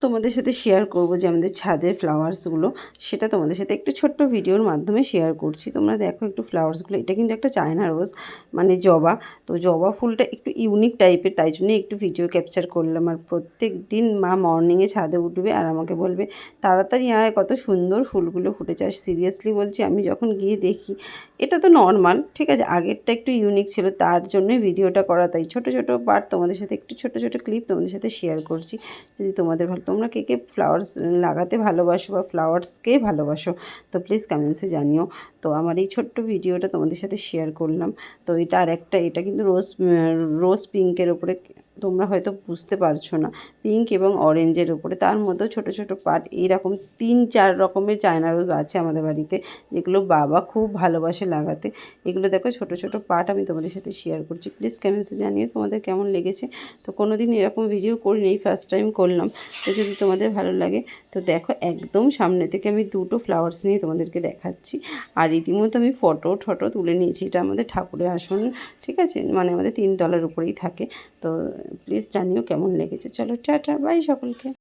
তোমাদের সাথে শেয়ার করব যে আমাদের ছাদের ফ্লাওয়ার্সগুলো, সেটা তোমাদের সাথে একটু ছোট্ট ভিডিওর মাধ্যমে শেয়ার করছি। তোমরা দেখো একটু ফ্লাওয়ার্সগুলো, এটা কিন্তু একটা চায়না রোজ, মানে জবা। তো জবা ফুলটা একটু ইউনিক টাইপের, তাই জন্য একটু ভিডিও ক্যাপচার করলাম। আর প্রত্যেক দিন মা মর্নিংয়ে ছাদে উঠবে আর আমাকে বলবে, তাড়াতাড়ি আয়, কত সুন্দর ফুলগুলো ফুটেছে। আর সিরিয়াসলি বলছি, আমি যখন গিয়ে দেখি, এটা তো নর্মাল, ঠিক আছে, আগেরটা একটু ইউনিক ছিল, তার জন্যই ভিডিওটা করা। তাই ছোটো ছোটো পার্ট তোমাদের সাথে, একটু ছোটো ছোটো ক্লিপ তোমাদের সাথে শেয়ার করছি। যদি তোমাদের ভালো, তোমরা কে কে ফ্লাওয়ার্স লাগাতে ভালোবাসো বা ফ্লাওয়ার্সকে ভালোবাসো, তো প্লিজ কমেন্টসে জানিও। তো আমার এই ছোট্ট ভিডিওটা তোমাদের সাথে শেয়ার করলাম। তো এটা আর একটা, এটা কিন্তু রোজ পিঙ্কের ওপরে, তোমরা হয়তো বুঝতে পারছো না, পিঙ্ক এবং অরেঞ্জের উপরে, তার মধ্যেও ছোট ছোট পার্ট এইরকম 3-4 রকমের চায়না রোজ আছে আমাদের বাড়িতে, যেগুলো বাবা খুব ভালোবাসে লাগাতে। এগুলো দেখো ছোট ছোট পার্ট আমি তোমাদের সাথে শেয়ার করছি। প্লিজ কমেন্টসে জানিয়ে তোমাদের কেমন লেগেছে। তো কোনো দিন এরকম ভিডিও করিনি, এই ফার্স্ট টাইম করলাম। তো যদি তোমাদের ভালো লাগে, তো দেখো একদম সামনে থেকে আমি দুটো ফ্লাওয়ার্স নিয়ে তোমাদেরকে দেখাচ্ছি। আর রীতিমতো আমি ফটো তুলে নিয়েছি। এটা আমাদের ঠাকুরের আসন, ঠিক আছে, মানে আমাদের 3 তলার উপরেই থাকে। তো প্লিজ জানিও কেমন লেগেছে। চলো টাটা, বাই সকলকে।